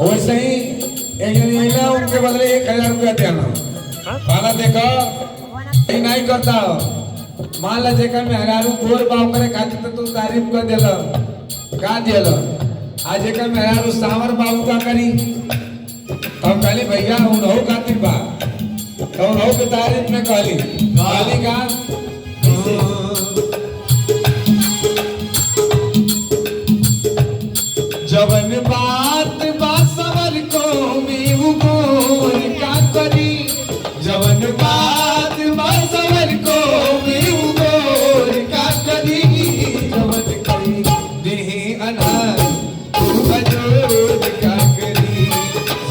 वैसे ही उनके बदले 1000 रुपया देना। पाला देखो नहीं करता मान ला जेकर में हरारू गोर पाव करे खातिर तो तू तारीफ कर देला का देला आज जेकर में हरारू सावर बाबू का करी तब कहली भैया उनहु खातिर बा तो उनहु के तारीफ में कहली का जवन बात बासवर को मेऊ गोर का करी जवन बात बासवर को मेऊ गोर का करी जवन करी देहि अनार तू अजोर का करी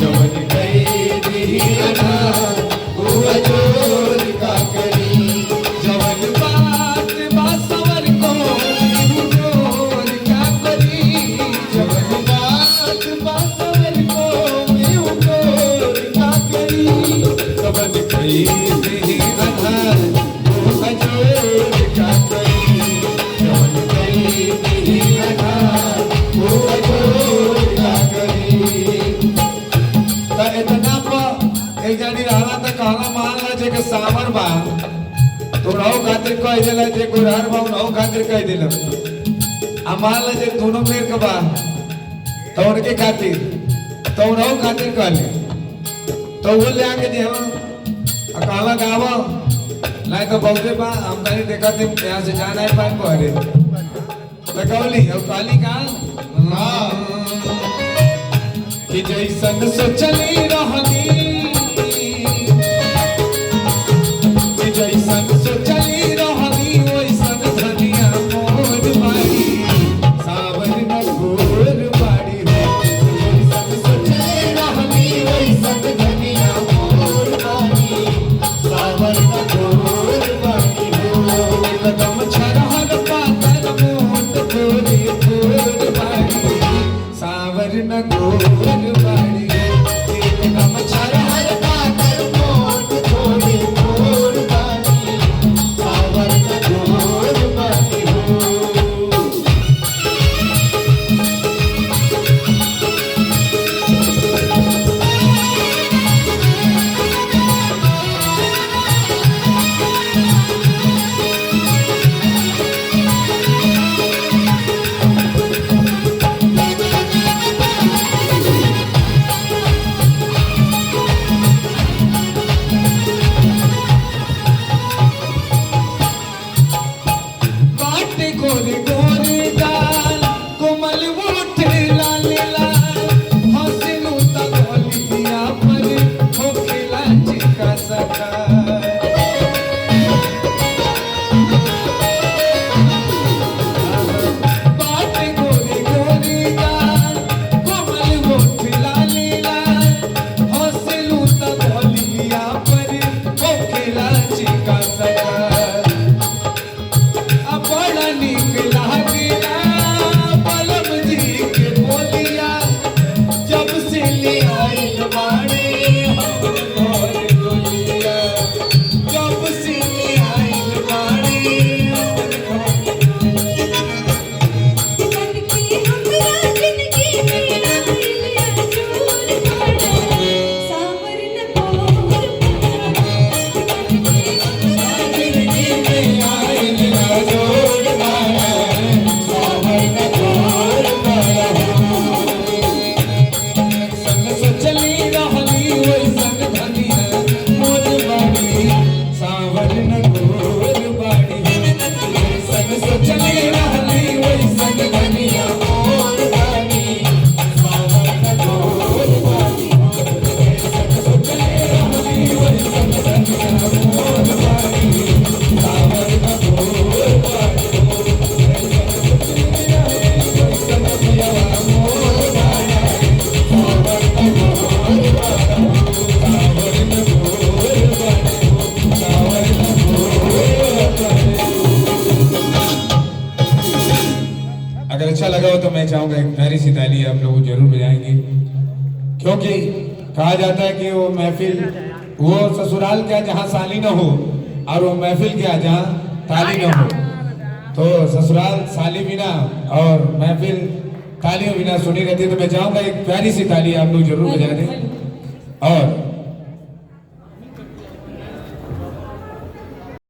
जवन करी देहि अनार तू अजोर का करी जवन बात बासवर को मेऊ गोर का करी जवन बात बासवर को मेऊ गोर का करी जवन करी देहि अनार तू अजोर का करी जवन करी देहि अनार तू अजोर का करी त इतना पर एक जनी रहला त कहला मान ला जे के सावर बा तो रहो खातिर कह देला जे गुरहर बा रहो खातिर कह देला आ मान ला जे दोनों मेर के बा तो उनके खातिर तो रहो खातिर कहले तो वो ले आके दे हम कहला गावा नहीं तो बहुते बा हम नहीं देखा थे यहाँ से जाना है पाए पहले तो कहली और काली का कि जैसन सोचली रहनी कि जैसन सोचली रहनी वैसन धनिया मोर बाड़ी सावन न गोर बाड़ी जैसन सोचली रहनी वैसन धनिया मोर बाड़ी सावन न गोर बाड़ी कदम छरहर पातर मोट गोरे गोर बाड़ी सावर न गोर बाड़ी कदम छरहर पातर मोट गोरे गोर बाड़ी सावर न गोर बाड़ी बाटे गोरे गोरे गाल कोमल ओठ लाल लाल हंसलू त गलिया पर होखेला चिका सका बाटे गोरे गोरे गाल कोमल ओठ लाल लाल हंसलू त गलिया पर होखेला चिका सका बड़ा नीक लागेला बलम जी के बोलिया जब से ले आइल बाड़े हम घर डोलिया जब से ले आइल बाड़े बनके हमरा जिंदगी में आइल अजूर बाड़ा सावर न गोर बनके हमरा जिंदगी में आइल अजोर बाड़ा सावर न गोर बाड़ा संग सोचली रहली वैसन धनिया मोर बाड़ी सावर न गोर बाड़ी संग सोचली रहली वैसन धनिया मोर बाड़ी सावर न गोर बाड़ी संग सोचली रहली वैसन धनिया मोर बाड़ी सावर न गोर बाड़ी वैसन धनिया मोर बाड़ी सावर न गोर बाड़ी सावर न गोर बाड़ी सावर न गोर बाड़ी। अगर अच्छा लगा हो तो मैं चाहूंगा एक प्यारी सी ताली आप लोग जरूर बजाएंगे क्योंकि कहा जाता है कि वो महफिल वो ससुराल क्या जहाँ साली न हो और वो महफिल क्या जहाँ ताली न हो तो ससुराल साली बिना और महफिल तालियों बिना सुनी रहती है, तो मैं चाहूंगा एक प्यारी सी ताली आप लोग जरूर बजा दें। और